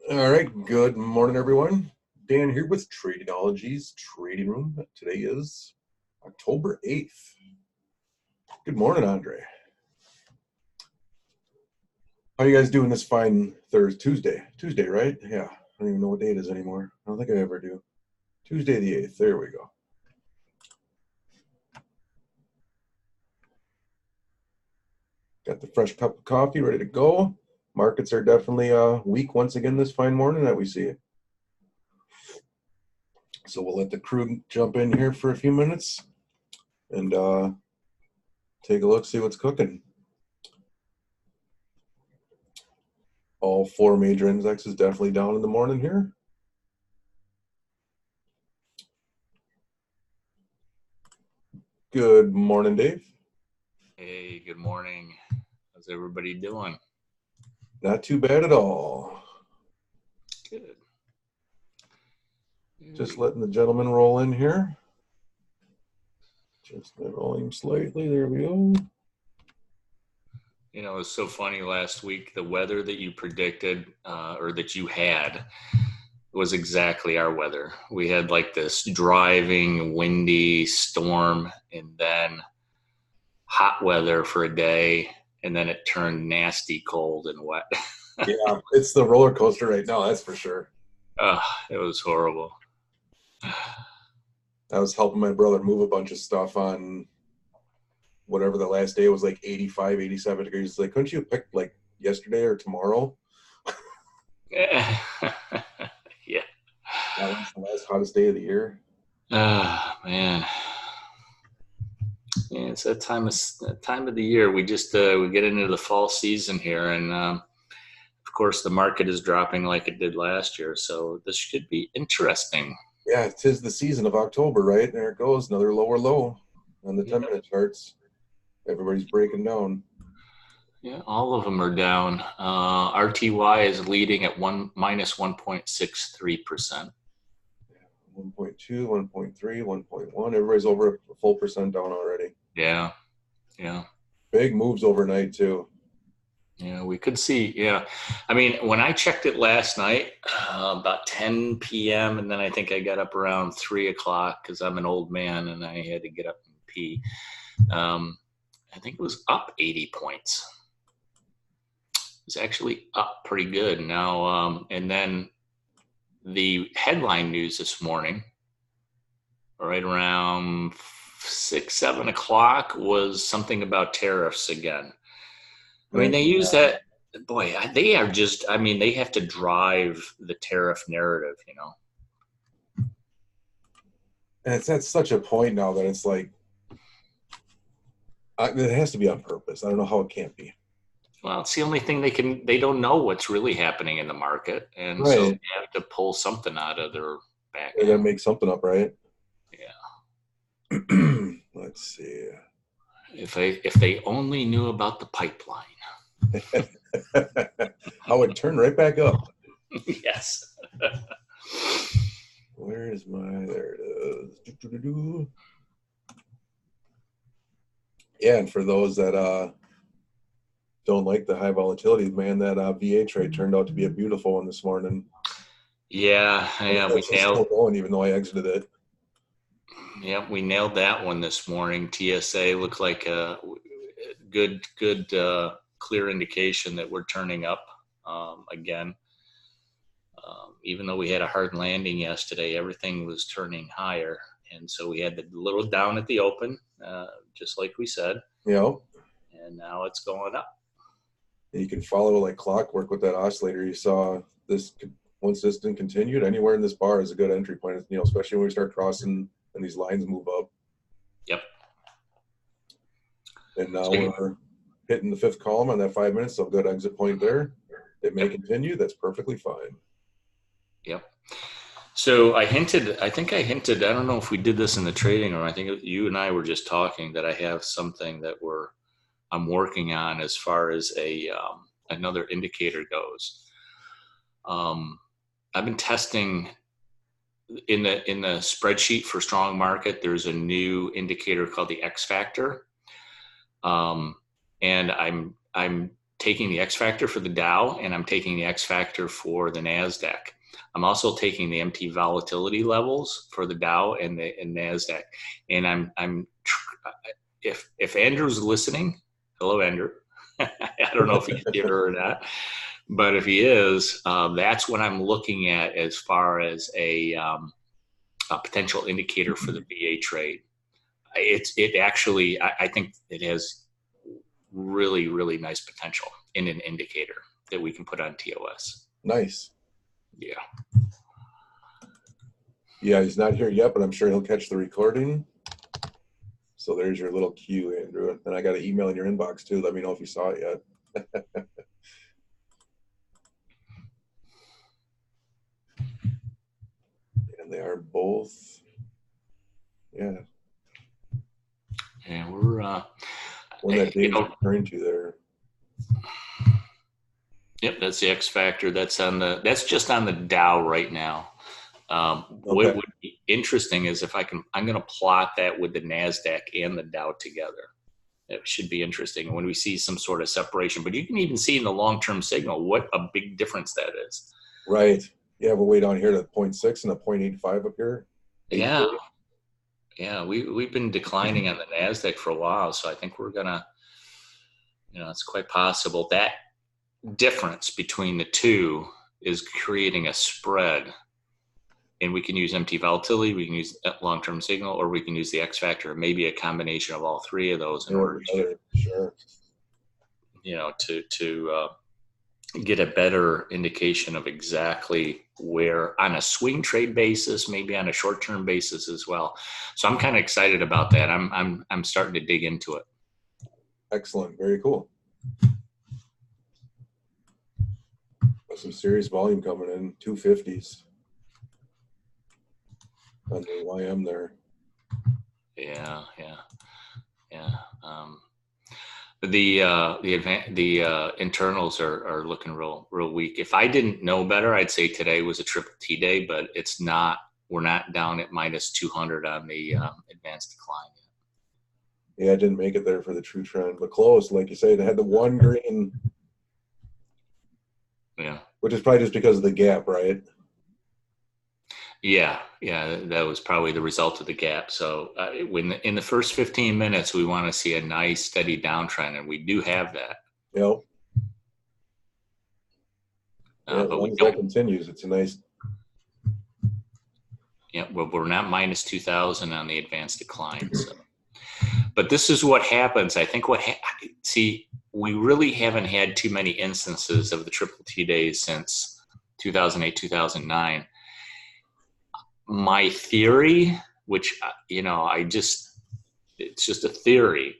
All right, good morning, everyone. Dan here with Tradingology's Trading Room. Today is October 8th. Good morning, Andre. How you guys doing this fine Thursday, Tuesday? Tuesday, right? Yeah, I don't even know what day it is anymore. I don't think I ever do. Tuesday the 8th. There we go. Got the fresh cup of coffee ready to go. Markets are definitely weak once again this fine morning that we see. So we'll let the crew jump in here for a few minutes and take a look, see what's cooking. All four major indexes definitely down in the morning here. Good morning, Dave. Hey, good morning. How's everybody doing? Not too bad at all. Good. Just letting the gentleman roll in here. Just the volume slightly. There we go. You know, it was so funny last week. The weather that you predicted or that you had was exactly our weather. We had like this driving, windy storm and then hot weather for a day. And then it turned nasty cold and wet. Yeah, it's the roller coaster right now, that's for sure. It was horrible. I was helping my brother move a bunch of stuff on whatever the last day was, like 85, 87 degrees. It's like, couldn't you pick like yesterday or tomorrow? Yeah. That was the last hottest day of the year. Man. Yeah, it's that time of the year. We just we get into the fall season here, and of course the market is dropping like it did last year. So this should be interesting. Yeah, it is the season of October, right? There it goes, another lower low on the Yeah, 10-minute charts. Everybody's breaking down. yeah, all of them are down. RTY is leading at minus 1.63%. 1.2, 1.3, 1.1. Everybody's over a full percent down already. Yeah, yeah. Big moves overnight, too. Yeah, we could see. Yeah. I mean, when I checked it last night, about 10 p.m., and then I think I got up around 3 o'clock because I'm an old man and I had to get up and pee. I think it was up 80 points. It was actually up pretty good now. And then the headline news this morning, right around 6, 7 o'clock, was something about tariffs again. I mean, they use that. Boy, they are just, I mean, they have to drive the tariff narrative, you know. And it's at such a point now that it's like, it has to be on purpose. I don't know how it can't be. Well, it's the only thing they don't know what's really happening in the market. And so Right. they have to pull something out of their back They got to end. make something up, right? Yeah. Let's see. If they only knew about the pipeline. How it turned right back up. Yes. Where is my, there it is. Yeah, and for those that don't like the high volatility, man, that VA trade turned out to be a beautiful one this morning. Yeah, we It's still going, even though I exited it. Yeah, we nailed that one this morning. TSA looked like a good, clear indication that we're turning up again. Even though we had a hard landing yesterday, everything was turning higher, and so we had the little down at the open, just like we said. Yeah. And now it's going up. You can follow like clockwork with that oscillator. You saw this once this didn't continued, anywhere in this bar is a good entry point. You know, especially when we start crossing and these lines move up. Yep. And now we're hitting the fifth column on that 5 minutes, so good exit point there. It may continue. That's perfectly fine. Yep. So I think I hinted, I don't know if we did this in the trading room. I think you and I were just talking that I have something that I'm working on as far as another indicator goes. I've been testing in the spreadsheet for strong market. There's a new indicator called the X factor. And I'm taking the X factor for the Dow, and I'm taking the X factor for the NASDAQ. I'm also taking the MT volatility levels for the Dow and the NASDAQ. And if Andrew's listening, hello, Andrew. I don't know if he's here or not, but if he is, that's what I'm looking at as far as a potential indicator for the VA trade. It actually, I think it has really, really nice potential in an indicator that we can put on TOS. Nice. Yeah. Yeah, he's not here yet, but I'm sure he'll catch the recording. So there's your little cue, Andrew. And I got an email in your inbox too. Let me know if you saw it yet. And they are both, yeah. And we're one that Dave's referring to there. Yep, that's the X factor. That's just on the Dow right now. What would be interesting is if I'm going to plot that with the NASDAQ and the Dow together. It should be interesting when we see some sort of separation. But you can even see in the long-term signal what a big difference that is. Right. You have a way down here to 0.6 and a 0.85 up here. Yeah. Yeah, we've been declining on the NASDAQ for a while, so I think we're going to, it's quite possible that difference between the two is creating a spread. And we can use MT volatility, we can use long-term signal, or we can use the X factor, maybe a combination of all three of those in order to, to get a better indication of exactly where, on a swing trade basis, maybe on a short-term basis as well. So I'm kind of excited about that. I'm starting to dig into it. Excellent, very cool. Some serious volume coming in, 250s. On the YM there. Yeah. The internals are looking real weak. If I didn't know better, I'd say today was a triple T day, but it's not. We're not down at minus 200 on the advanced decline yet. Yeah, I didn't make it there for the true trend, but close. Like you say, they had the one green. Yeah. Which is probably just because of the gap, right? Yeah, that was probably the result of the gap. So when in the first 15 minutes, we want to see a nice steady downtrend, and we do have that. Yep. But once that continues, it's a nice. Yeah, well, we're not minus 2,000 on the advanced decline. So. But this is what happens. I think we really haven't had too many instances of the triple T days since 2008, 2009. My theory, which, it's just a theory,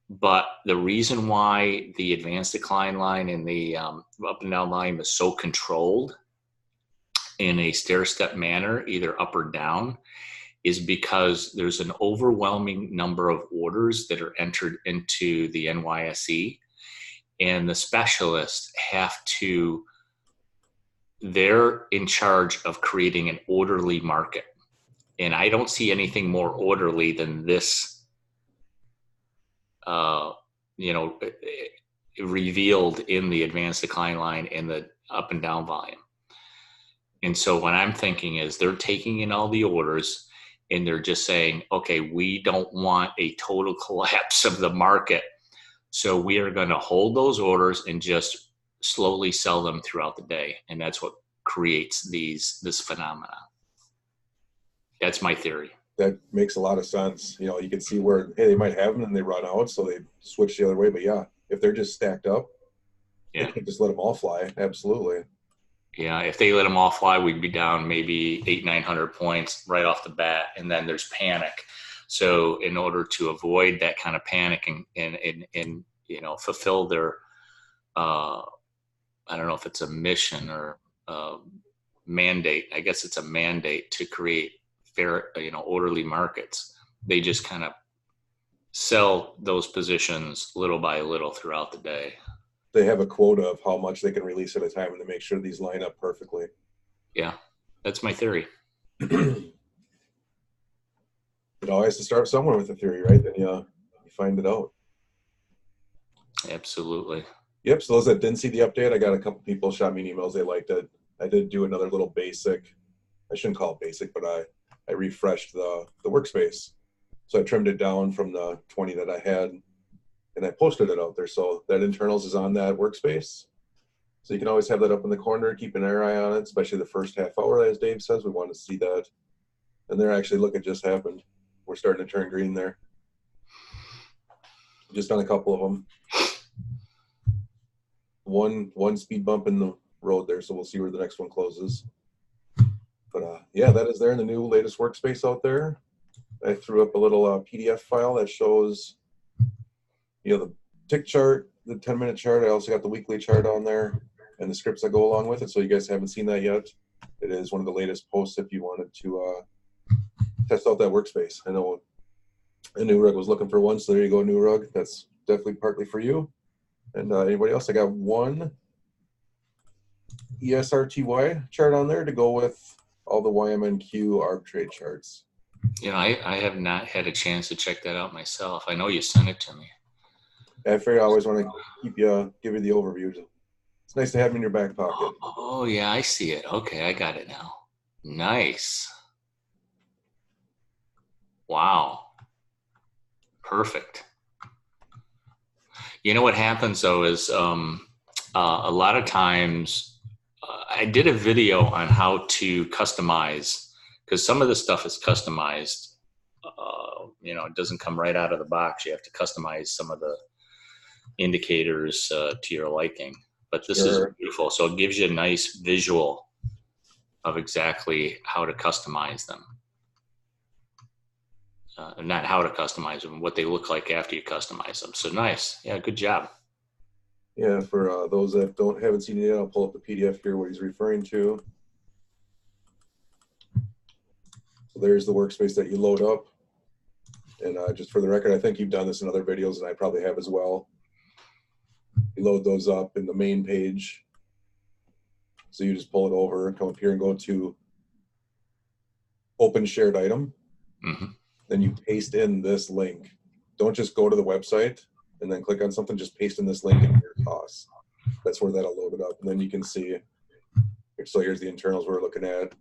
but the reason why the advanced decline line and the up and down line is so controlled in a stair-step manner, either up or down, is because there's an overwhelming number of orders that are entered into the NYSE, and the specialists they're in charge of creating an orderly market. And I don't see anything more orderly than this, revealed in the advanced decline line and the up and down volume. And so what I'm thinking is they're taking in all the orders and they're just saying, okay, we don't want a total collapse of the market. So we are going to hold those orders and just slowly sell them throughout the day. And that's what creates this phenomena. That's my theory. That makes a lot of sense. You can see where, hey, they might have them and they run out, so they switch the other way. But yeah, if they're just stacked up, they can't just let them all fly. Absolutely. Yeah, if they let them all fly, we'd be down maybe 800-900 points right off the bat, and then there's panic. So in order to avoid that kind of panic and fulfill their I don't know if it's a mission or mandate. I guess it's a mandate to create fair, orderly markets. They just kind of sell those positions little by little throughout the day. They have a quota of how much they can release at a time, and to make sure these line up perfectly. Yeah, that's my theory. It always has to start somewhere with a theory, right? Then you find it out. Absolutely. Yep. So those that didn't see the update, I got a couple people shot me emails. They liked it. I did do another little basic. I shouldn't call it basic, but I refreshed the workspace. So I trimmed it down from the 20 that I had, and I posted it out there. So that internals is on that workspace. So you can always have that up in the corner, keep an eye on it, especially the first half hour, as Dave says. We want to see that. And they're actually, look, it just happened. We're starting to turn green there. Just on a couple of them. One speed bump in the road there, so we'll see where the next one closes. But yeah, that is there in the new latest workspace out there. I threw up a little PDF file that shows, the tick chart, the 10-minute chart. I also got the weekly chart on there and the scripts that go along with it. So you guys haven't seen that yet. It is one of the latest posts if you wanted to test out that workspace. I know a new rug was looking for one, so there you go, new rug. That's definitely partly for you. And anybody else? I got one ESRTY chart on there to go with all the YMNQ arb trade charts. I have not had a chance to check that out myself. I know you sent it to me. I figure I always want to give you the overview. It's nice to have them in your back pocket. Oh yeah, I see it. Okay, I got it now. Nice. Wow. Perfect. You know what happens though is a lot of times I did a video on how to customize, because some of the stuff is customized. It doesn't come right out of the box. You have to customize some of the indicators to your liking. But this is beautiful. So it gives you a nice visual of exactly how to customize them. Not how to customize them, what they look like after you customize them. So nice. Yeah, good job. Yeah, for those that haven't seen it yet, I'll pull up the PDF here, what he's referring to. So there's the workspace that you load up. And just for the record, I think you've done this in other videos, and I probably have as well. You load those up in the main page. So you just pull it over, come up here and go to Open Shared Item. Mm-hmm. Then you paste in this link. Don't just go to the website and then click on something, just paste in this link into your costs. That's where that'll load it up. And then you can see, so here's the internals we're looking at,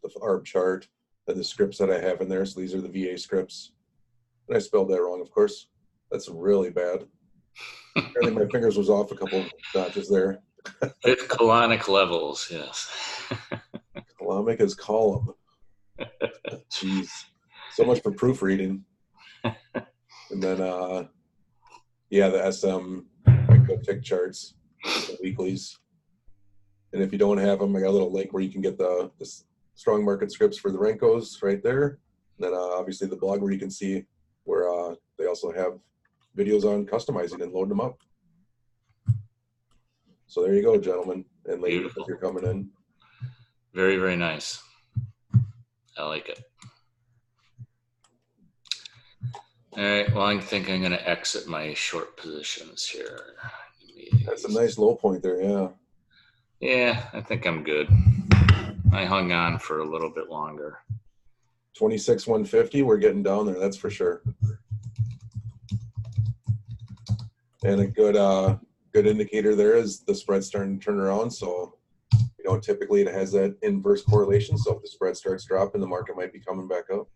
the ARB chart, and the scripts that I have in there. So these are the VA scripts. And I spelled that wrong, of course. That's really bad. Apparently my fingers was off a couple notches there. Colonic levels, yes. Colonic is column. Jeez. So much for proofreading. And then, the SM tick charts, the weeklies. And if you don't have them, I got a little link where you can get the strong market scripts for the Renkos right there. And then obviously the blog where you can see where they also have videos on customizing and loading them up. So there you go, gentlemen and ladies, if you're coming in. Very, very nice. I like it. All right, well, I think I'm going to exit my short positions here. That's a nice low point there, yeah. Yeah, I think I'm good. I hung on for a little bit longer. 26,150, we're getting down there, that's for sure. And a good indicator there is the spread starting to turn around. So, typically it has that inverse correlation. So if the spread starts dropping, the market might be coming back up.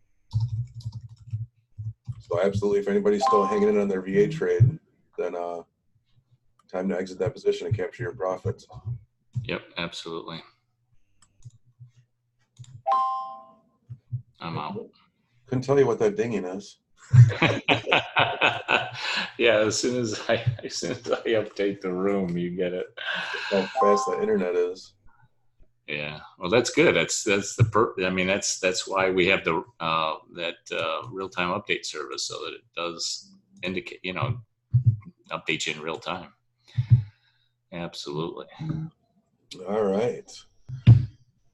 So absolutely, if anybody's still hanging in on their VA trade, then time to exit that position and capture your profits. Yep, absolutely. I'm out. Couldn't tell you what that dinging is. Yeah, as soon as I update the room, you get it. How fast the internet is. Yeah, well, that's good. That's why we have the real-time update service, so that it does indicate, update you in real time. Absolutely. All right. A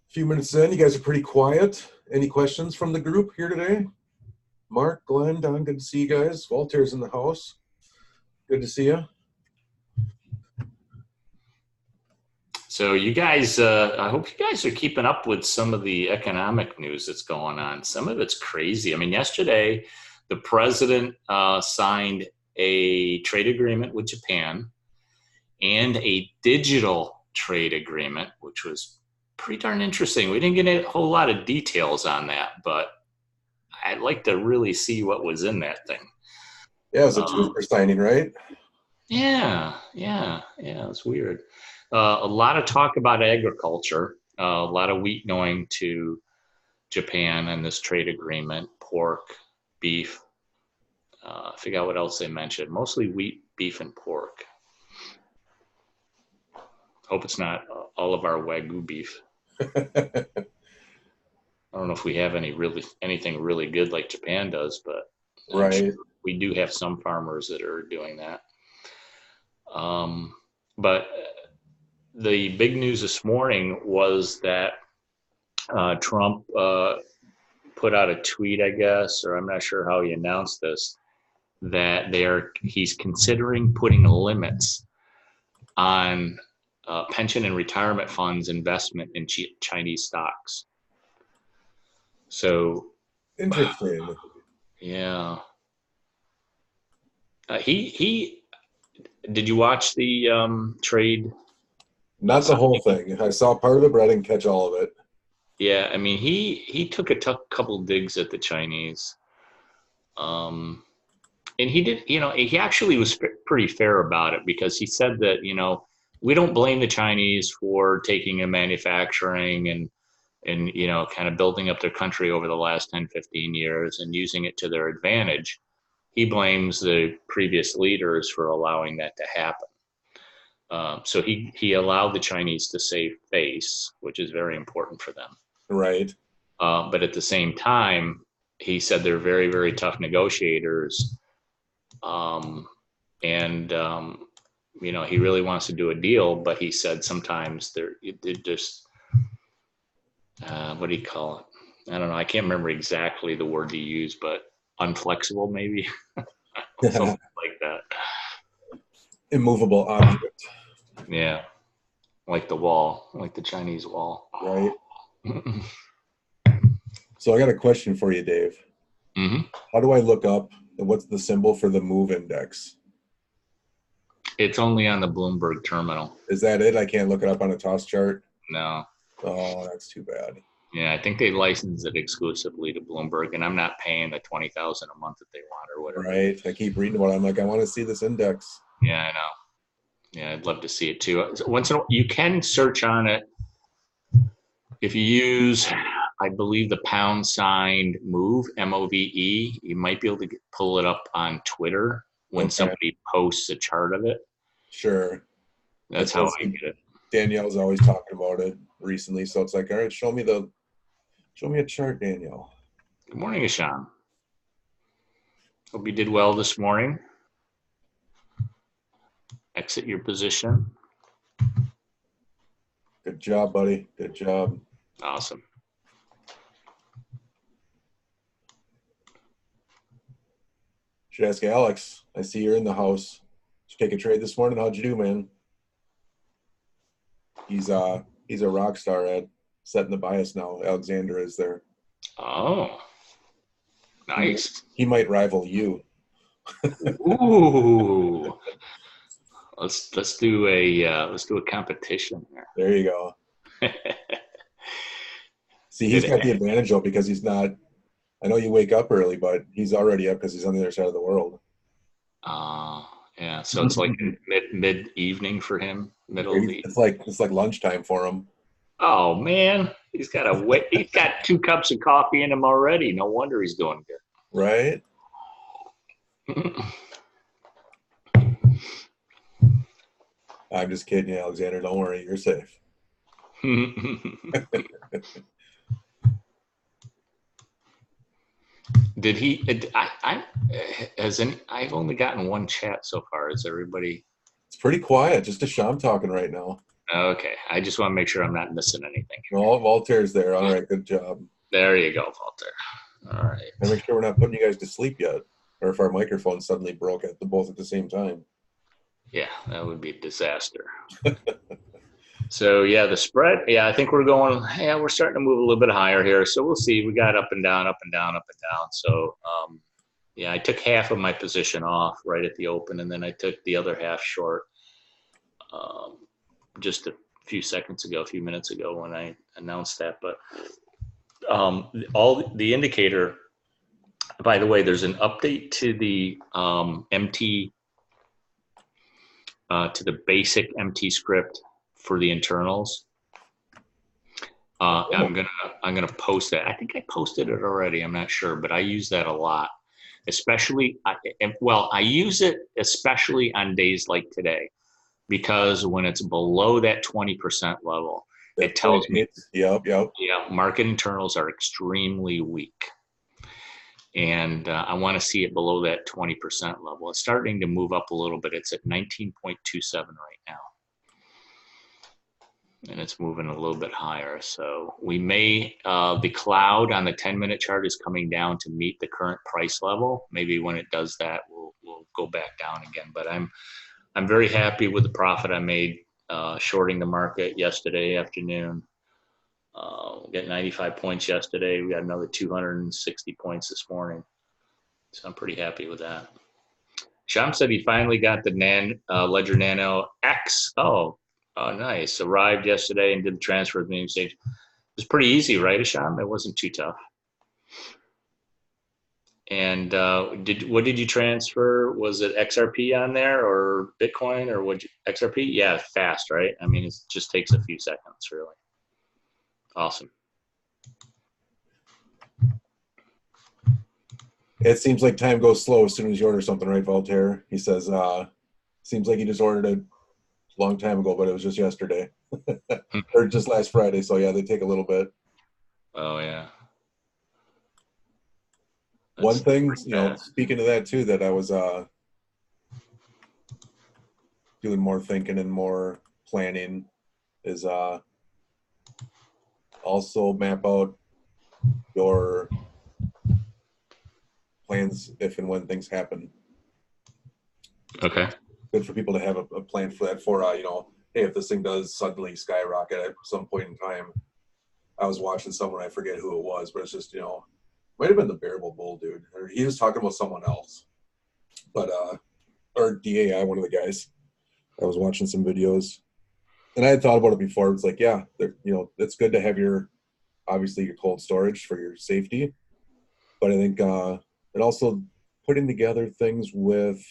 few minutes in, you guys are pretty quiet. Any questions from the group here today? Mark, Glenn, Don, good to see you guys. Walter's in the house. Good to see you. So you guys, I hope you guys are keeping up with some of the economic news that's going on. Some of it's crazy. I mean, yesterday, the president signed a trade agreement with Japan and a digital trade agreement, which was pretty darn interesting. We didn't get a whole lot of details on that, but I'd like to really see what was in that thing. Yeah, it was a two-for signing, right? Yeah, it's weird. A lot of talk about agriculture, a lot of wheat going to Japan in this trade agreement, pork, beef. I forgot what else they mentioned. Mostly wheat, beef, and pork. Hope it's not all of our Wagyu beef. I don't know if we have anything really good like Japan does, but right. Sure we do have some farmers that are doing that. But the big news this morning was that Trump put out a tweet, I guess, or I'm not sure how he announced this, that he's considering putting limits on pension and retirement funds investment in Chinese stocks. So interesting. Yeah. He did you watch the trade? Not the whole thing. I saw part of it, but I didn't catch all of it. Yeah, I mean he took a couple digs at the Chinese, and he did. He actually was pretty fair about it because he said that we don't blame the Chinese for taking in manufacturing and kind of building up their country over the last 10, 15 years and using it to their advantage. He blames the previous leaders for allowing that to happen. So he allowed the Chinese to save face, which is very important for them. Right. But at the same time, he said they're very, very tough negotiators. He really wants to do a deal, but he said sometimes they're just, what do you call it? I don't know. I can't remember exactly the word he used, but unflexible maybe. Something like that. Immovable object. Yeah. Like the wall, like the Chinese wall. Right. So I got a question for you, Dave. Mm-hmm. How do I look up and what's the symbol for the MOVE index? It's only on the Bloomberg terminal. Is that it? I can't look it up on a TOS chart? No. Oh, that's too bad. Yeah, I think they license it exclusively to Bloomberg, and I'm not paying the $20,000 a month that they want or whatever. Right. I keep reading about it. I'm like, I want to see this index. Yeah, I know. Yeah, I'd love to see it too. Once in a while, you can search on it if you use, I believe, the # MOVE, MOVE. You might be able to pull it up on Twitter when somebody posts a chart of it. Sure. That's how I get it. Danielle's always talking about it recently, so it's like, all right, show me a chart, Danielle. Good morning, Ishan. Hope you did well this morning. Exit your position. Good job, buddy. Good job. Awesome. Should ask Alex. I see you're in the house. Did you take a trade this morning? How'd you do, man? He's a rock star at setting the bias now. Alexander is there. Oh, nice. He might rival you. Ooh. Let's do a competition there. There you go. See, he's got the advantage though because he's not. I know you wake up early, but he's already up because he's on the other side of the world. Yeah. So it's like mid evening for him, middle of the. It's like lunchtime for him. Oh man, he's got 2 cups of coffee in him already. No wonder he's doing good. Right. I'm just kidding you, Alexander. Don't worry, you're safe. Did he? I've only gotten one chat so far. Is everybody? It's pretty quiet. Just Isham talking right now. Okay, I just want to make sure I'm not missing anything. Well, Voltaire's there. All right, good job. There you go, Voltaire. All right. And make sure we're not putting you guys to sleep yet, or if our microphone suddenly broke both at the same time. Yeah, that would be a disaster. So yeah, the spread. Yeah, I think we're going. Yeah, we're starting to move a little bit higher here. So we'll see. We got up and down, up and down, up and down. So yeah, I took half of my position off right at the open, and then I took the other half short. just a few minutes ago when I announced that. But all the indicator, by the way, there's an update to the MT to the basic MT script for the internals. I'm gonna post that. I think I posted it already. I'm not sure, but I use that a lot, especially. I use it especially on days like today, because when it's below that 20% level, it tells me, yep. yeah, market internals are extremely weak, and I want to see it below that 20% level. It's starting to move up a little bit. It's at 19.27 right now, and it's moving a little bit higher. So we may, the cloud on the 10-minute chart is coming down to meet the current price level. Maybe when it does that, we'll go back down again. But I'm very happy with the profit I made shorting the market yesterday afternoon. We got 95 points yesterday. We got another 260 points this morning. So I'm pretty happy with that. Sham said he finally got the Ledger Nano X. Oh, nice. Arrived yesterday and did the transfer at the name stage. It was pretty easy, right, Sham? It wasn't too tough. And what did you transfer? Was it XRP on there or Bitcoin or XRP? Yeah, fast, right? I mean, it just takes a few seconds, really. Awesome. It seems like time goes slow as soon as you order something, right, Voltaire? He says, seems like he just ordered it a long time ago, but it was just yesterday or just last Friday. So yeah, they take a little bit. Oh yeah. One thing, speaking of that too, that I was doing more thinking and more planning is also map out your plans if and when things happen. Okay. Good for people to have a plan for that. For hey, if this thing does suddenly skyrocket at some point in time. I was watching someone, I forget who it was, but it's just might have been the Bearable Bull dude, or he was talking about someone else, but or DAI, one of the guys. I was watching some videos, and I had thought about it before. It's like, yeah, it's good to have obviously your cold storage for your safety, but I think it also putting together things with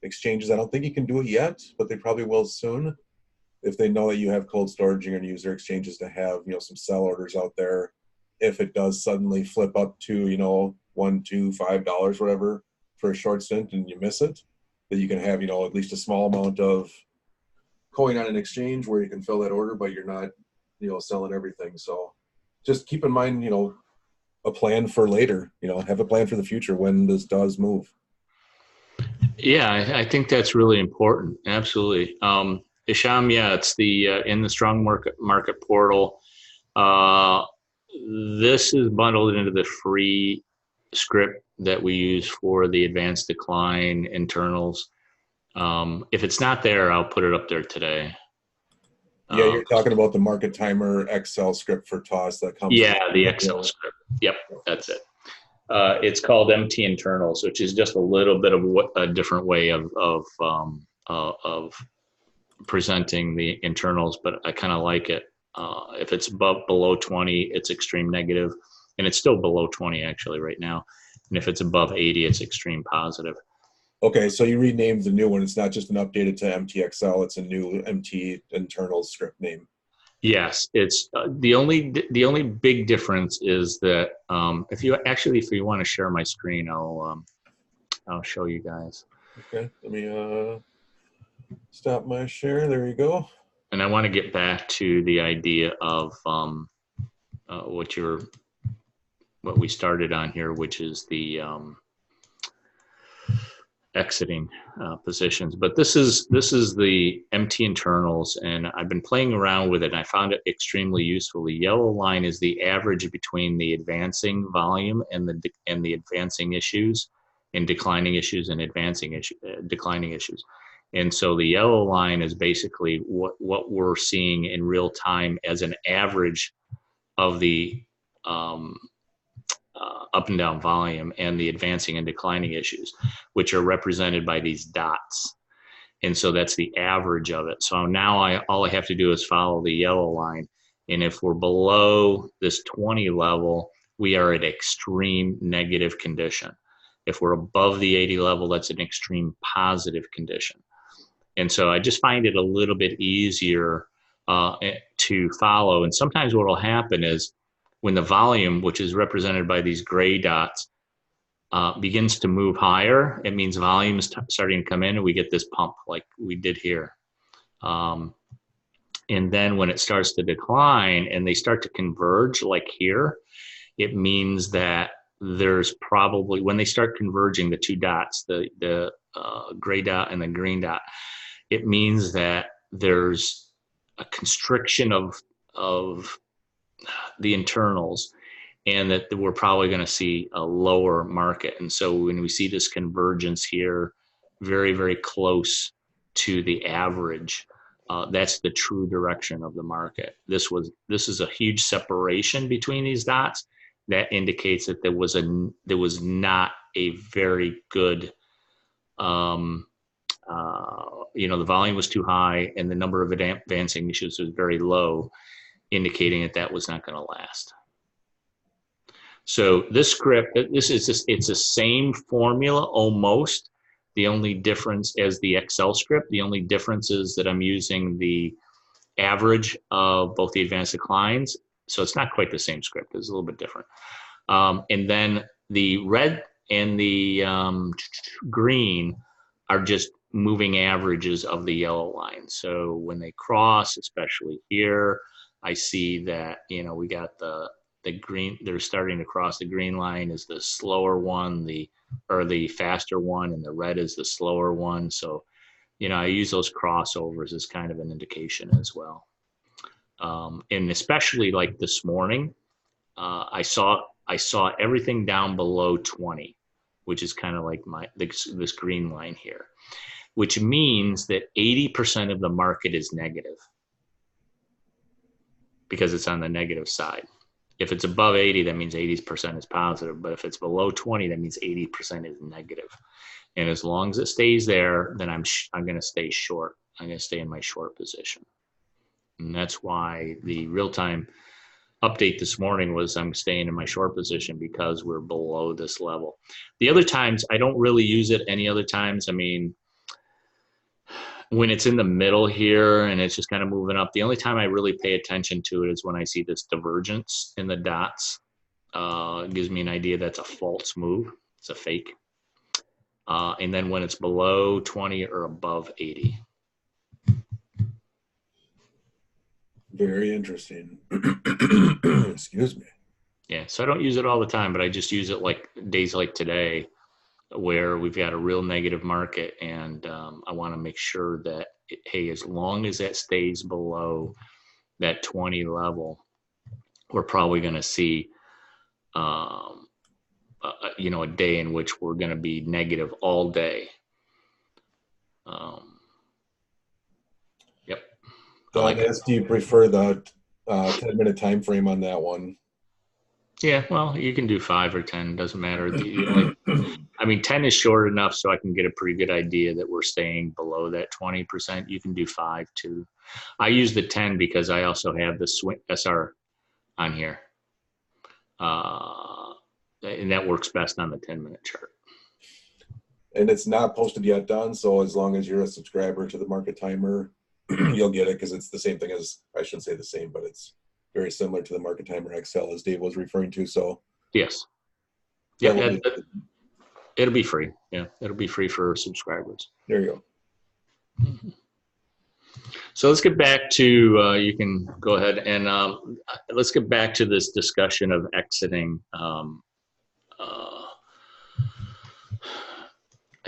exchanges. I don't think you can do it yet, but they probably will soon. If they know that you have cold storage, you're going to use their exchanges to have some sell orders out there. If it does suddenly flip up to $1, $2, $5, whatever, for a short stint, and you miss it, that you can have at least a small amount of coin on an exchange where you can fill that order, but you're not selling everything. So just keep in mind a plan for later. Have a plan for the future when this does move. Yeah, I think that's really important. Absolutely. Isham, yeah, it's the in the Strong Market portal. This is bundled into the free script that we use for the advanced decline internals. If it's not there, I'll put it up there today. Yeah, you're talking about the Market Timer Excel script for TOS that comes. Yeah, the Excel script. Yep, that's it. It's called MT internals, which is just a little bit of a different way of presenting the internals, but I kind of like it. If it's below 20, it's extreme negative, and it's still below 20 actually right now. And if it's above 80, it's extreme positive. Okay, so you renamed the new one. It's not just an updated to MTXL. It's a new MT internal script name. Yes, it's the only big difference is that if you want to share my screen, I'll show you guys. Okay, let me stop my share. There you go. And I want to get back to the idea of what we started on here, which is the exiting positions. But this is the MT internals, and I've been playing around with it, and I found it extremely useful. The yellow line is the average between the advancing volume and the advancing issues, and declining issues, and declining issues. And so the yellow line is basically what we're seeing in real time as an average of the up and down volume and the advancing and declining issues, which are represented by these dots. And so that's the average of it. So now all I have to do is follow the yellow line. And if we're below this 20 level, we are at extreme negative condition. If we're above the 80 level, that's an extreme positive condition. And so I just find it a little bit easier to follow. And sometimes what will happen is when the volume, which is represented by these gray dots, begins to move higher, it means volume is starting to come in and we get this pump like we did here. And then when it starts to decline and they start to converge like here, it means that there's probably, when they start converging, the two dots, the gray dot and the green dot, it means that there's a constriction of the internals, and that we're probably going to see a lower market. And so when we see this convergence here, very, very close to the average, that's the true direction of the market. This is a huge separation between these dots. That indicates that there was not a very good, the volume was too high and the number of advancing issues was very low, indicating that that was not going to last. So this script, it's the same formula almost. The only difference as the Excel script, the only difference is that I'm using the average of both the advanced declines. So it's not quite the same script. It's a little bit different. And then the red and the green are just moving averages of the yellow line. So when they cross, especially here, I see that, we got the green, they're starting to cross. The green line is the slower one, or the faster one, and the red is the slower one. So, I use those crossovers as kind of an indication as well. And especially like this morning, I saw everything down below 20, which is kind of like this green line here, which means that 80% of the market is negative because it's on the negative side. If it's above 80, that means 80% is positive. But if it's below 20, that means 80% is negative. And as long as it stays there, then I'm going to stay short. I'm going to stay in my short position. And that's why the real-time update this morning was I'm staying in my short position because we're below this level. The other times, I don't really use it any other times. I mean, when it's in the middle here and it's just kind of moving up, the only time I really pay attention to it is when I see this divergence in the dots. It gives me an idea that's a false move. It's a fake. And then when it's below 20 or above 80. Very interesting. Excuse me. Yeah, so I don't use it all the time, but I just use it like days like today, where we've got a real negative market, and I want to make sure that, hey, as long as that stays below that 20 level, we're probably going to see, a day in which we're going to be negative all day. Yep. Don, do you prefer the 10-minute time frame on that one? Yeah, well, you can do 5 or 10, doesn't matter. 10 is short enough so I can get a pretty good idea that we're staying below that 20%. You can do 5 too. I use the 10 because I also have the swing SR on here. And that works best on the 10-minute chart. And it's not posted yet, Don, so as long as you're a subscriber to the Market Timer, you'll get it, because it's the same thing as, I shouldn't say the same, but it's very similar to the Market Timer XL as Dave was referring to. So yes. Yeah, it'll be free. Yeah, it'll be free for subscribers. There you go. Mm-hmm. So let's get back to, you can go ahead and let's get back to this discussion of exiting.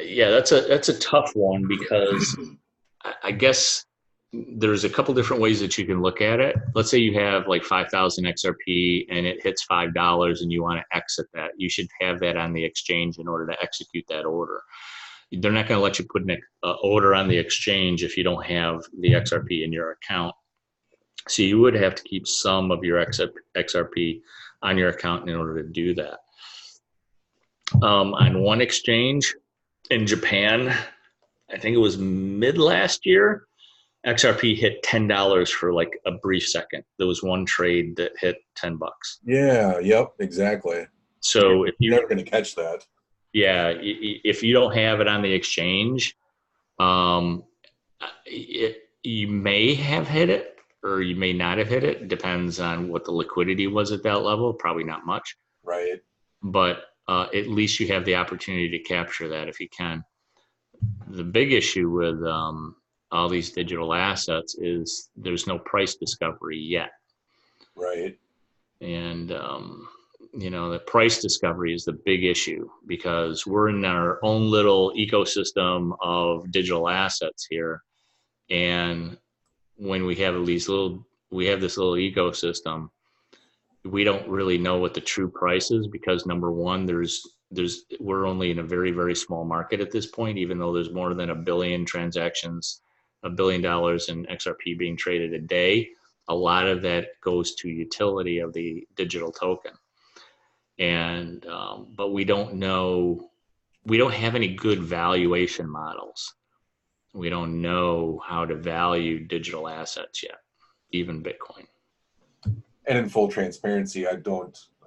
Yeah, that's a tough one, because I guess there's a couple different ways that you can look at it. Let's say you have like 5,000 XRP and it hits $5 and you want to exit that. You should have that on the exchange in order to execute that order. They're not going to let you put an order on the exchange if you don't have the XRP in your account. So you would have to keep some of your XRP on your account in order to do that. On one exchange in Japan, I think it was mid last year, XRP hit $10 for like a brief second. There was one trade that hit $10. Yeah, yep, exactly. So if You're you, never going to catch that. yeah, if you don't have it on the exchange, um, you may have hit it or you may not have hit it. Depends on what the liquidity was at that level. Probably not much, Right. but at least you have the opportunity to capture that if you can. The big issue with all these digital assets is there's no price discovery yet. Right. And, the price discovery is the big issue because we're in our own little ecosystem of digital assets here. And when we have this little ecosystem, we don't really know what the true price is because number one, we're only in a very, very small market at this point, even though there's more than 1 billion transactions, $1 billion in XRP being traded a day. A lot of that goes to utility of the digital token. And, but we don't have any good valuation models. We don't know how to value digital assets yet, even Bitcoin. And in full transparency, I'm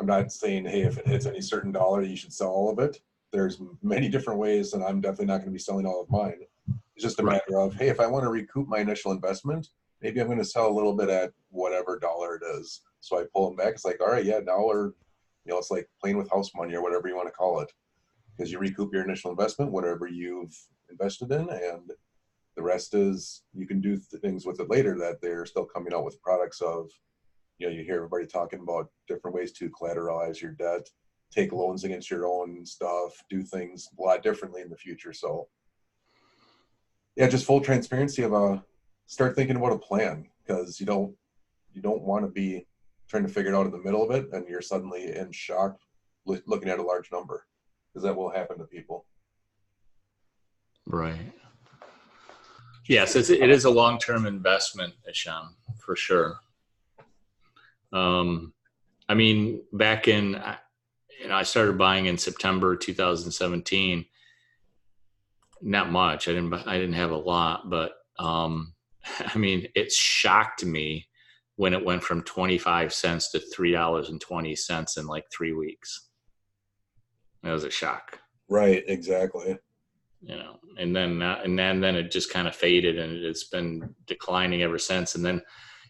not saying, hey, if it hits any certain dollar, you should sell all of it. There's many different ways, and I'm definitely not going to be selling all of mine. It's just a matter of, hey, if I want to recoup my initial investment, maybe I'm going to sell a little bit at whatever dollar it is. So I pull them back. It's like, all right, yeah, dollar, it's like playing with house money or whatever you want to call it. Because you recoup your initial investment, whatever you've invested in, and the rest is you can do things with it later that they're still coming out with products of, you hear everybody talking about different ways to collateralize your debt, take loans against your own stuff, do things a lot differently in the future. So yeah, just full transparency of start thinking about a plan, because you don't want to be trying to figure it out in the middle of it and you're suddenly in shock looking at a large number, because that will happen to people. Right. Yes, it is a long-term investment, Isham, for sure. I mean, back in, I started buying in September 2017. Not much. I didn't have a lot, but I mean, it shocked me when it went from 25 cents to $3.20 in like 3 weeks. That was a shock. Right. Exactly. And then it just kind of faded, and it's been declining ever since. And then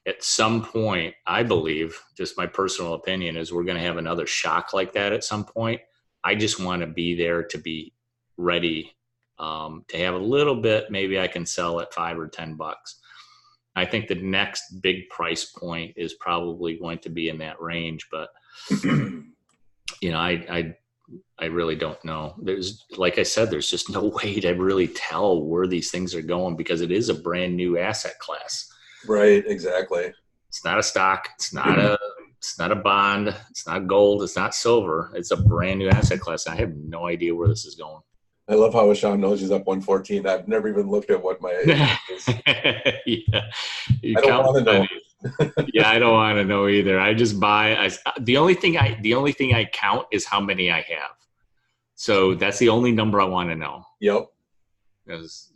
at some point, I believe, just my personal opinion, is we're going to have another shock like that at some point. I just want to be there to be ready to have a little bit. Maybe I can sell at $5 or $10. I think the next big price point is probably going to be in that range, but I really don't know. There's, like I said, there's just no way to really tell where these things are going because it is a brand new asset class. Right, exactly. It's not a stock. It's not a bond. It's not gold. It's not silver. It's a brand new asset class. I have no idea where this is going. I love how Isham knows he's up 114. I've never even looked at what my is. Yeah, I don't want to know. Yeah, I don't want to know either. I just buy. The only thing I count is how many I have. So that's the only number I want to know. Yep. Because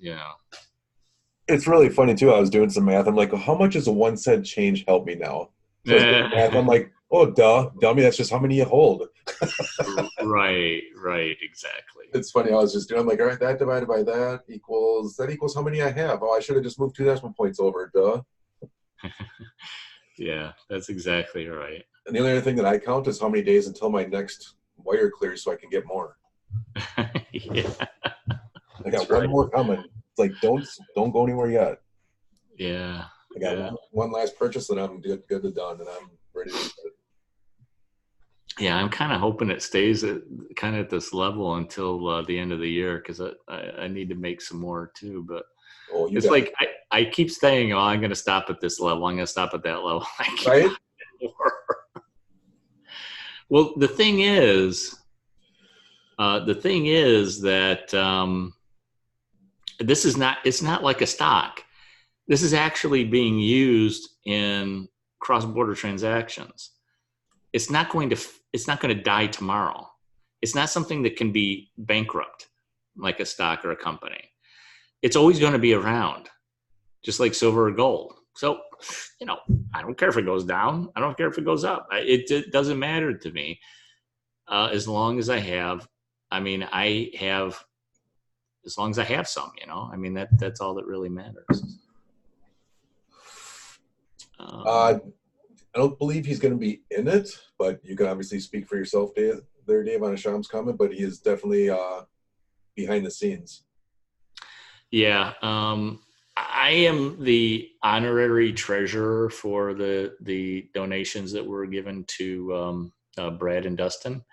it's really funny too. I was doing some math. I'm like, how much does a 1 cent change help me now? So math, I'm like, oh, duh, dummy. That's just how many you hold. Right, exactly. It's funny. I was just doing, I'm like, all right, that divided by that equals how many I have. Oh, I should have just moved 2 decimal points over. Duh. Yeah, that's exactly right. And the only other thing that I count is how many days until my next wire clears so I can get more. Yeah. I got one more coming. It's like, don't go anywhere yet. Yeah. I got one last purchase and I'm good to done, and I'm ready to do it. Yeah, I'm kind of hoping it stays at this level until the end of the year, because I need to make some more too. But it's like I keep saying, oh, I'm going to stop at this level. I'm going to stop at that level. Right? Well, the thing is that this is not. It's not like a stock. This is actually being used in cross-border transactions. It's not going to die tomorrow. It's not something that can be bankrupt like a stock or a company. it's always going to be around, just like silver or gold. So, I don't care if it goes down. I don't care if it goes up. It doesn't matter to me, as long as I have. As long as I have some. That's all that really matters. I don't believe he's going to be in it, but you can obviously speak for yourself, Dave, on Sham's comment. But he is definitely behind the scenes. Yeah. I am the honorary treasurer for the donations that were given to Brad and Dustin.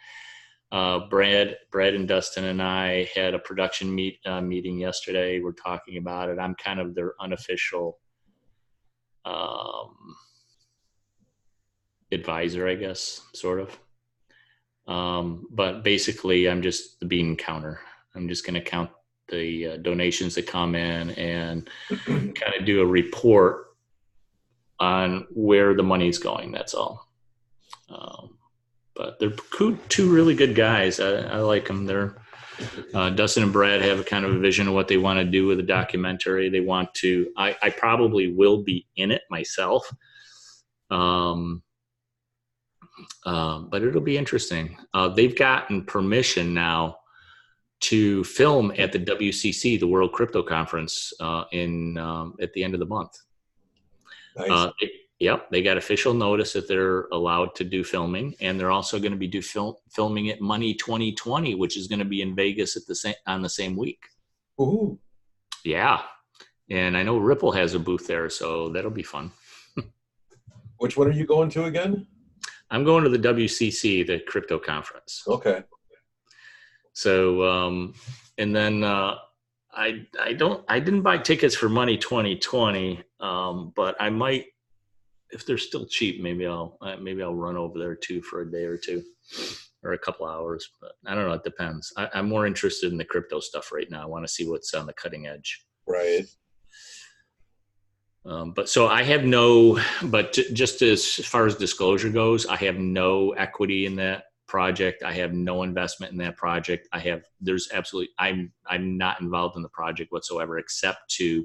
Brad and Dustin and I had a production meeting yesterday. We're talking about it. I'm kind of their unofficial advisor, I guess, sort of. But basically, I'm just the bean counter. I'm just going to count the donations that come in and kind of do a report on where the money's going. That's all. But they're two really good guys. I like them. Dustin and Brad have a kind of a vision of what they want to do with the documentary. They want to. I probably will be in it myself. But it'll be interesting. They've gotten permission now to film at the WCC, the World Crypto Conference, at the end of the month. Nice. They got official notice that they're allowed to do filming, and they're also going to be filming at Money 2020, which is going to be in Vegas on the same week. Ooh. Yeah, and I know Ripple has a booth there, so that'll be fun. Which one are you going to again? I'm going to the WCC, the crypto conference. Okay. So, and then I didn't buy tickets for Money 2020, but I might, if they're still cheap, maybe I'll run over there too for a day or two, or a couple hours. But I don't know. It depends. I'm more interested in the crypto stuff right now. I want to see what's on the cutting edge. Right. But just as far as disclosure goes, I have no equity in that project. I have no investment in that project. I'm not involved in the project whatsoever, except to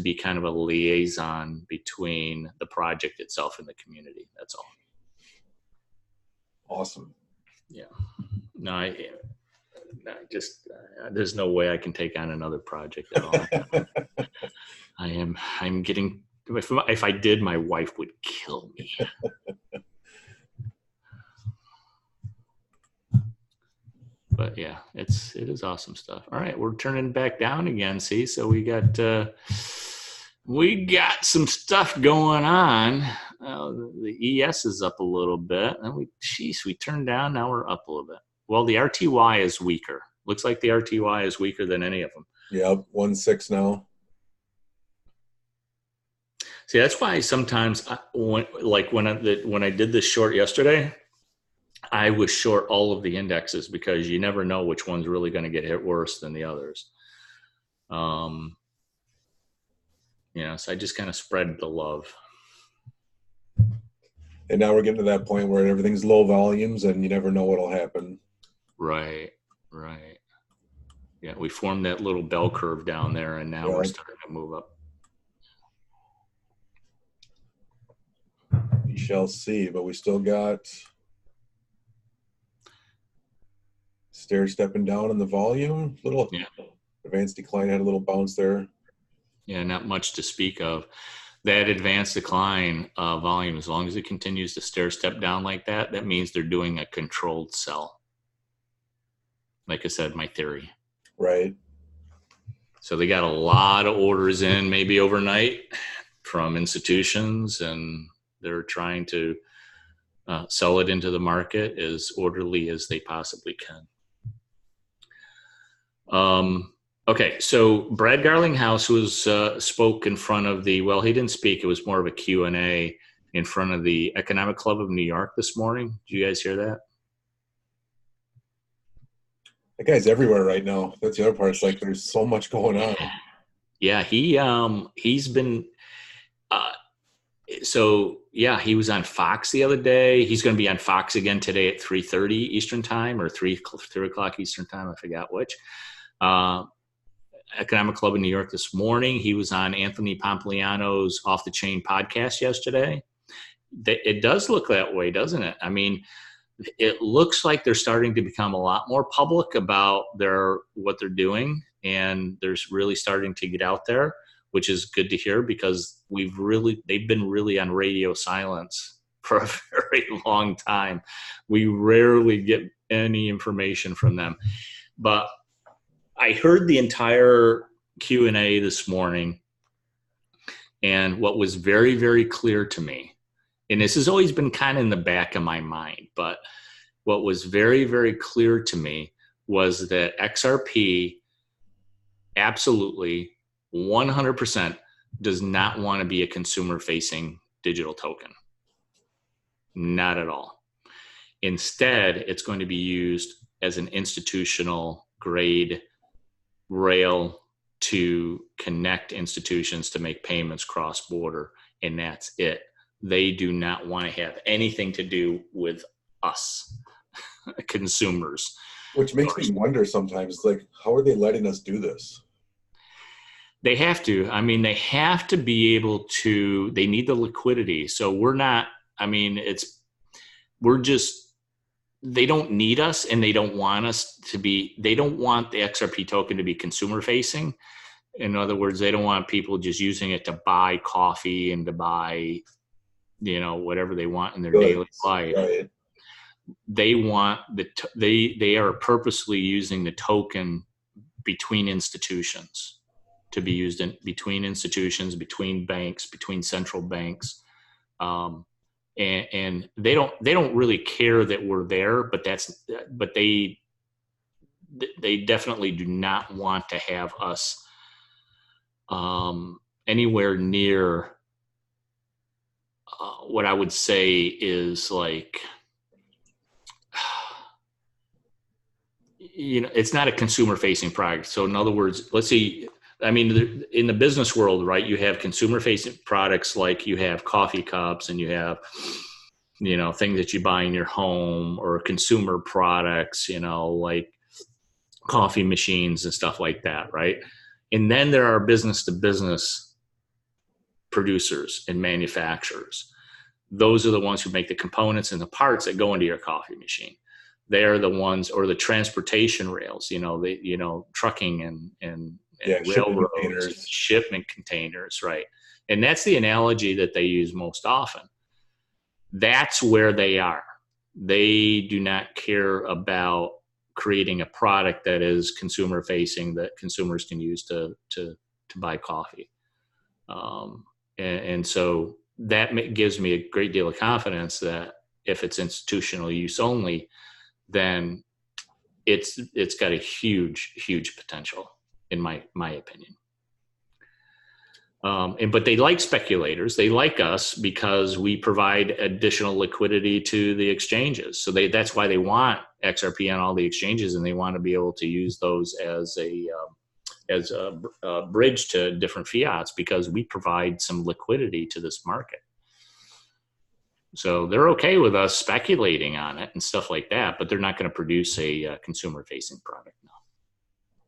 be kind of a liaison between the project itself and the community. That's all. Awesome. Yeah. No, there's no way I can take on another project at all. I'm getting, if I did, my wife would kill me. But yeah, it is awesome stuff. All right, we're turning back down again. See, so we got some stuff going on. The ES is up a little bit, and we turned down. Now we're up a little bit. Well, the RTY is weaker. Looks like the RTY is weaker than any of them. Yeah, 1.6 now. See, that's why sometimes when I did this short yesterday, I was short all of the indexes, because you never know which one's really going to get hit worse than the others. So I just kind of spread the love. And now we're getting to that point where everything's low volumes and you never know what'll happen. Right. Yeah, we formed that little bell curve down there, and now we're starting to move up. We shall see, but we still got stair stepping down in the volume. Advanced decline had a little bounce there. Yeah, not much to speak of. That advanced decline volume, as long as it continues to stair step down like that, that means they're doing a controlled sell. Like I said, my theory. Right. So they got a lot of orders in, maybe overnight, from institutions, and they're trying to sell it into the market as orderly as they possibly can. Okay, so Brad Garlinghouse spoke in front of he didn't speak, it was more of a Q&A in front of the Economic Club of New York this morning. Did you guys hear that? That guy's everywhere right now. That's the other part. It's like there's so much going on. Yeah, he's been he was on Fox the other day. He's going to be on Fox again today at 3:30 Eastern time, or 3 o'clock Eastern time. I forgot which. Economic Club in New York this morning. He was on Anthony Pompliano's Off the Chain podcast yesterday. It does look that way, doesn't it? I mean, it looks like they're starting to become a lot more public about what they're doing, and there's really starting to get out there, which is good to hear, because they've been really on radio silence for a very long time. We rarely get any information from them. But I heard the entire Q&A this morning, and what was very, very clear to me, and this has always been kind of in the back of my mind, but what was very, very clear to me was that XRP absolutely 100% does not want to be a consumer-facing digital token. Not at all. Instead, it's going to be used as an institutional grade rail to connect institutions to make payments cross-border, and that's it. They do not want to have anything to do with us, consumers. Which makes me wonder sometimes, like, how are they letting us do this? They have to. I mean, they have to be able to, they need the liquidity. So we're not, I mean, they don't need us, and they don't want us to be, they don't want the XRP token to be consumer facing. In other words, they don't want people just using it to buy coffee and to buy, whatever they want in their daily life. Right. They want they are purposely using the token between institutions, to be used between institutions, between banks, between central banks. And they don't really care that we're there, but they definitely do not want to have us anywhere near what I would say is like, it's not a consumer facing product. So in other words, let's see, I mean, in the business world, right, you have consumer facing products, like you have coffee cups, and you have, things that you buy in your home, or consumer products, like coffee machines and stuff like that, right? And then there are business to business producers and manufacturers. Those are the ones who make the components and the parts that go into your coffee machine. They're the ones, or the transportation rails, trucking and railroads, shipment containers, right? And that's the analogy that they use most often. That's where they are. They do not care about creating a product that is consumer facing, that consumers can use to buy coffee. And so that gives me a great deal of confidence that if it's institutional use only, then it's got a huge, huge potential, in my opinion. But they like speculators. They like us because we provide additional liquidity to the exchanges. So that's why they want XRP on all the exchanges, and they want to be able to use those as a bridge to different fiats, because we provide some liquidity to this market. So they're okay with us speculating on it and stuff like that, but they're not going to produce a consumer-facing product. No,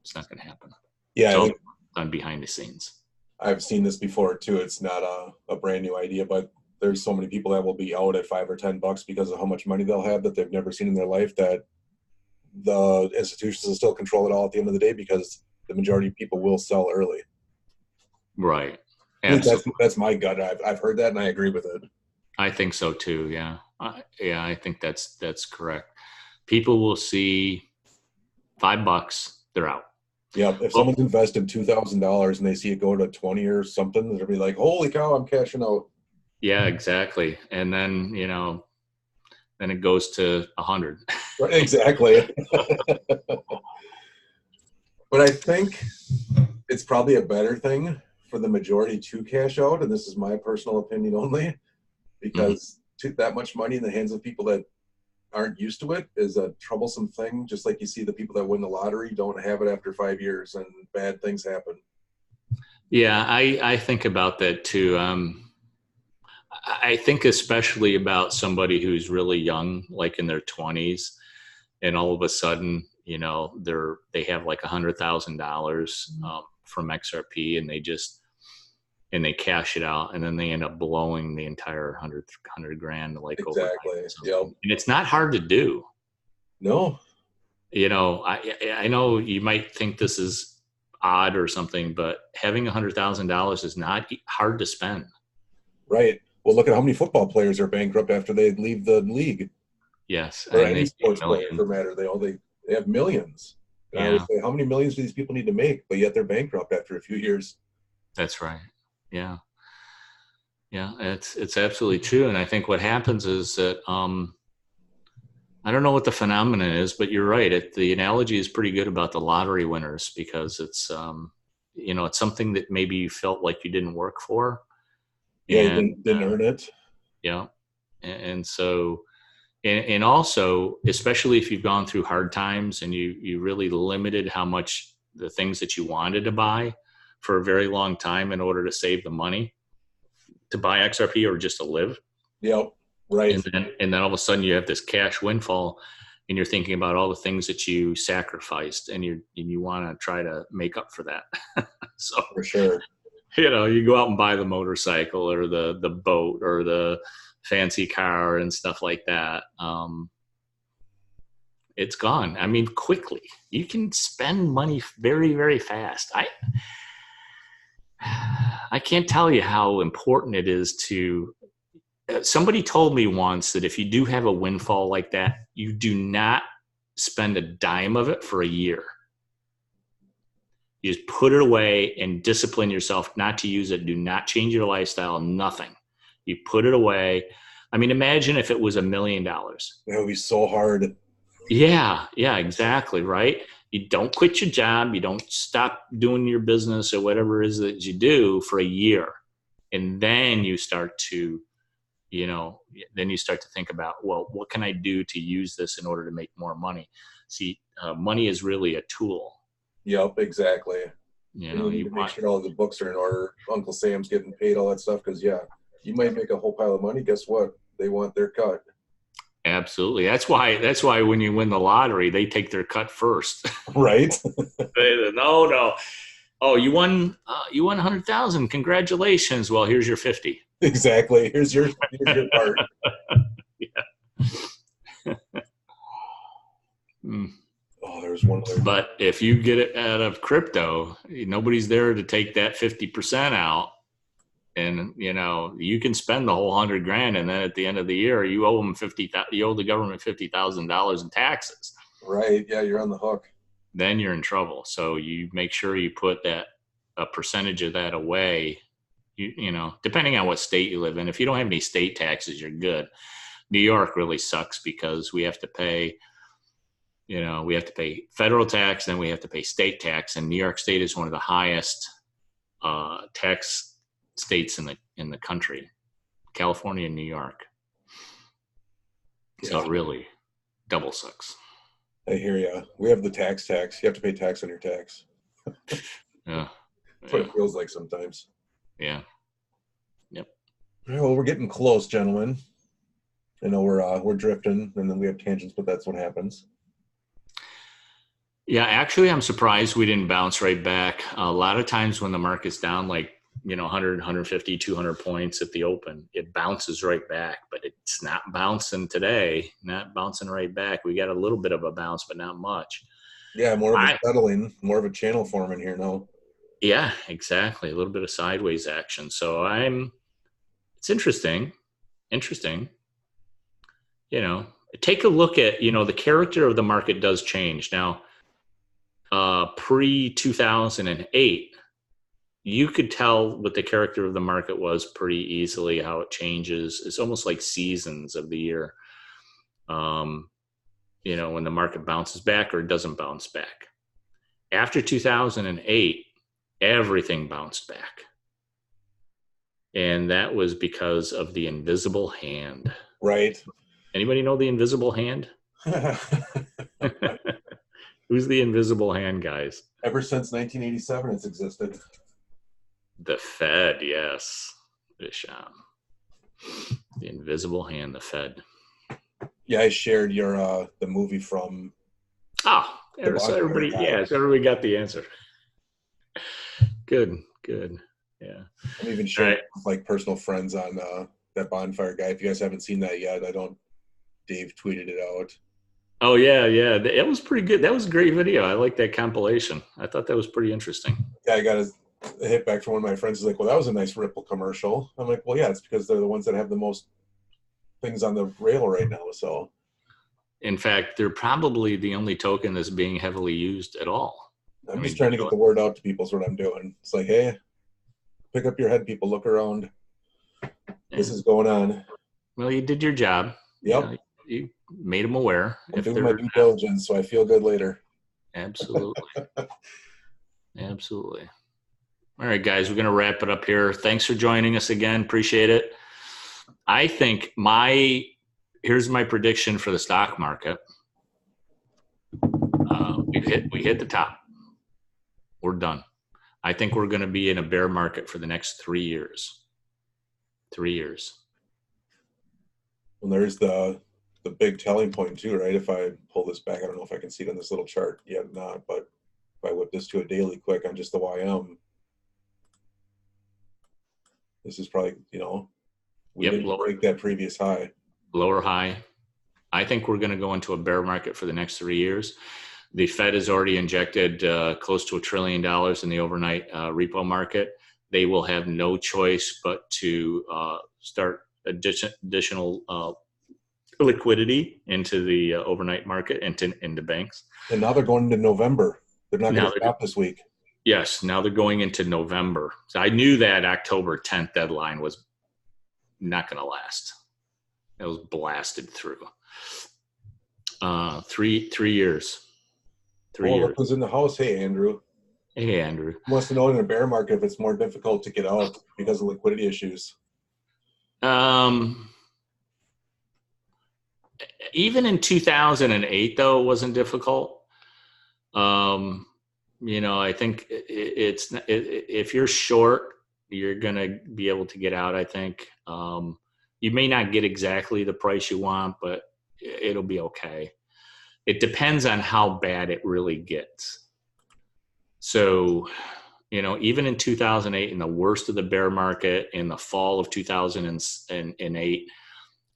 it's not going to happen. Yeah, it's done behind the scenes. I've seen this before too. It's not a brand new idea, but there's so many people that will be out at $5 or $10 because of how much money they'll have that they've never seen in their life, that the institutions will still control it all at the end of the day, because the majority of people will sell early. Right. That's my gut. I've heard that, and I agree with it. I think so too. Yeah. I think that's correct. People will see $5, they're out. Yeah. If someone's invested $2,000 and they see it go to 20 or something, they'll be like, "Holy cow, I'm cashing out." Yeah, exactly. And then, then it goes to 100. Right, exactly. But I think it's probably a better thing for the majority to cash out, and this is my personal opinion only, because that much money in the hands of people that aren't used to it is a troublesome thing. Just like you see the people that win the lottery don't have it after 5 years, and bad things happen. Yeah, I think about that too. I think especially about somebody who's really young, like in their 20s, and all of a sudden, they have like $100,000 from XRP, and they cash it out, and then they end up blowing the entire 100 grand like Exactly. overnight. Yep. And it's not hard to do. No. I know you might think this is odd or something, but having $100,000 is not hard to spend. Right. Well, look at how many football players are bankrupt after they leave the league. Yes. Or any sports player for matter. They have millions. And I would say, how many millions do these people need to make? But yet they're bankrupt after a few years. That's right. Yeah. Yeah. It's absolutely true. And I think what happens is that, I don't know what the phenomenon is, but you're right. The analogy is pretty good about the lottery winners, because it's, it's something that maybe you felt like you didn't work for. Yeah, you didn't earn it. Yeah. And so, and also, especially if you've gone through hard times and you really limited how much the things that you wanted to buy for a very long time in order to save the money to buy XRP or just to live. Yep. Right. And then all of a sudden you have this cash windfall, and you're thinking about all the things that you sacrificed, and you want to try to make up for that. So for sure, you go out and buy the motorcycle or the boat or the fancy car and stuff like that. It's gone. I mean, quickly. You can spend money very, very fast. I can't tell you how important it is to. Somebody told me once that if you do have a windfall like that, you do not spend a dime of it for a year. You just put it away and discipline yourself not to use it. Do not change your lifestyle, nothing. You put it away. I mean, imagine if it was $1 million. That would be so hard. Yeah, exactly, right? You don't quit your job. You don't stop doing your business or whatever it is that you do for a year. And then you start to think about, well, what can I do to use this in order to make more money? See, money is really a tool. Yep, exactly. You need to make sure all the books are in order. Uncle Sam's getting paid, all that stuff. Because you might make a whole pile of money. Guess what? They want their cut. Absolutely. That's why when you win the lottery, they take their cut first. Right. No. Oh, you won 100,000. Congratulations. Well, here's your 50. Exactly. Here's your part. Yeah. Oh, there's one other. But if you get it out of crypto, nobody's there to take that 50% out. And, you can spend the whole 100 grand. And then at the end of the year, you owe them you owe the government $50,000 in taxes. Right. Yeah. You're on the hook. Then you're in trouble. So you make sure you put a percentage of that away. Depending on what state you live in. If you don't have any state taxes, you're good. New York really sucks because we have to pay federal tax, then we have to pay state tax, and New York State is one of the highest tax states in the country. California and New York. So it really double sucks. I hear you. We have the tax. You have to pay tax on your tax. Yeah. That's what it feels like sometimes. Yeah. Yep. Well, we're getting close, gentlemen. I know we're drifting, and then we have tangents, but that's what happens. Yeah, actually, I'm surprised we didn't bounce right back. A lot of times when the market's down, 100, 150, 200 points at the open, it bounces right back, but it's not bouncing today. Not bouncing right back. We got a little bit of a bounce, but not much. Yeah, more of a settling, more of a channel forming here now. Yeah, exactly. A little bit of sideways action. So it's interesting. Take a look at, the character of the market does change. Now, pre-2008, you could tell what the character of the market was pretty easily, how it changes. It's almost like seasons of the year. When the market bounces back or it doesn't bounce back. After 2008, everything bounced back. And that was because of the invisible hand. Right. Anybody know the invisible hand? Who's the invisible hand, guys? Ever since 1987, it's existed. The Fed, yes. Visham. The invisible hand, the Fed. Yeah, I shared your the movie from. Oh, so everybody got the answer. Good. Yeah. I'm even All sharing right. with, like, personal friends on that bonfire guy. If you guys haven't seen that yet, Dave tweeted it out. Oh yeah. It was pretty good. That was a great video. I like that compilation. I thought that was pretty interesting. Yeah, I got a hit back from one of my friends. He's like, "Well, that was a nice Ripple commercial." I'm like, "Well, yeah, it's because they're the ones that have the most things on the rail right now." So In fact, they're probably the only token that's being heavily used at all. I'm just trying to get the word out to people. Is what I'm doing. It's like, hey, pick up your head, people. Look around. This is going on. Well, you did your job. Yep. You made them aware. I'm doing my due diligence, so I feel good later. Absolutely. Absolutely. All right, guys, we're going to wrap it up here. Thanks for joining us again. Appreciate it. I think here's my prediction for the stock market. We hit the top. We're done. I think we're going to be in a bear market for the next 3 years. 3 years. Well, there's the big telling point too, right? If I pull this back, I don't know if I can see it on this little chart yet or not, but if I whip this to a daily quick on just the YM, this is probably, we didn't break that previous high. Lower high. I think we're going to go into a bear market for the next 3 years. The Fed has already injected close to $1 trillion in the overnight repo market. They will have no choice but to start additional liquidity into the overnight market and into banks. And now they're going into November. They're not going to stop this week. Yes, now they're going into November. So I knew that October 10th deadline was not going to last. It was blasted through. 3 years. 3 years. Look who's in the house. Hey, Andrew. Hey, Andrew. Who wants to know in a bear market if it's more difficult to get out because of liquidity issues? Even in 2008, though, it wasn't difficult. I think if you're short, you're going to be able to get out, I think. You may not get exactly the price you want, but it'll be okay. It depends on how bad it really gets. So, even in 2008, in the worst of the bear market, in the fall of 2008,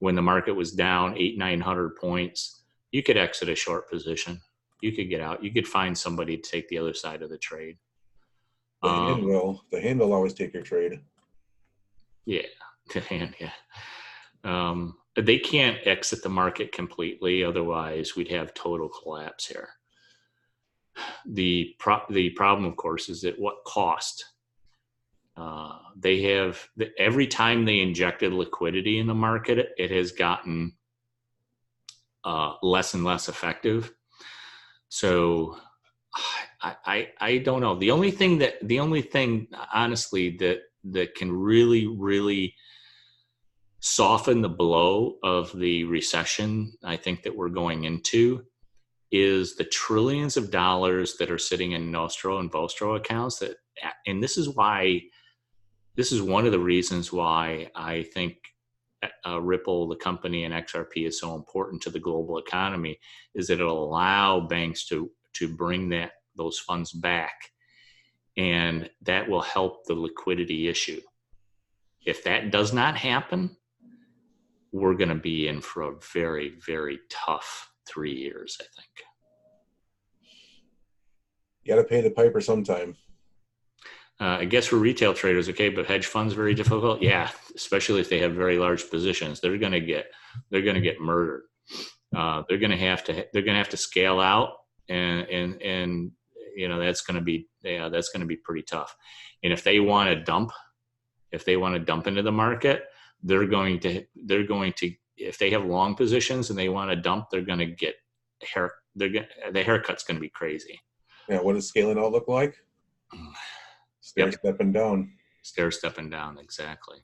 when the market was down 800-900 points, you could exit a short position. You could get out. You could find somebody to take the other side of the trade. The hand will always take your trade. Yeah, the hand, yeah. They can't exit the market completely, otherwise we'd have total collapse here. The problem, of course, is at what cost? Every time they injected liquidity in the market, it has gotten less and less effective. So I don't know. The only thing honestly that can really, really soften the blow of the recession, I think, that we're going into, is the trillions of dollars that are sitting in Nostro and Vostro accounts. And this is one of the reasons why I think Ripple, the company, and XRP is so important to the global economy, is that it'll allow banks to bring those funds back, and that will help the liquidity issue. If that does not happen, we're going to be in for a very, very tough 3 years, I think. You got to pay the piper sometime. I guess for retail traders, okay, but hedge funds very difficult. Yeah, especially if they have very large positions, they're going to get murdered. They're going to have to scale out, and that's going to be pretty tough. And if they want to dump into the market, they're going to if they have long positions and they want to dump, they're going to get the haircut's going to be crazy. Yeah, what does scaling out look like? Stepping down. Stepping down, exactly.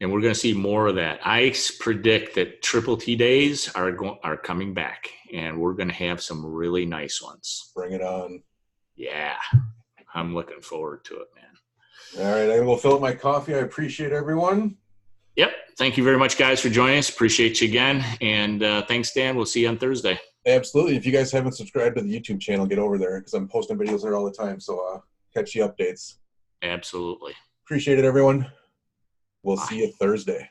And we're going to see more of that. I predict that triple T days are coming back, and we're going to have some really nice ones. Bring it on. Yeah, I'm looking forward to it, man. All right, I'm going to go fill up my coffee. I appreciate everyone. Yep. Thank you very much, guys, for joining us. Appreciate you again. And thanks, Dan. We'll see you on Thursday. Absolutely. If you guys haven't subscribed to the YouTube channel, get over there because I'm posting videos there all the time. So catch the updates. Absolutely. Appreciate it, everyone. We'll Bye. see you Thursday.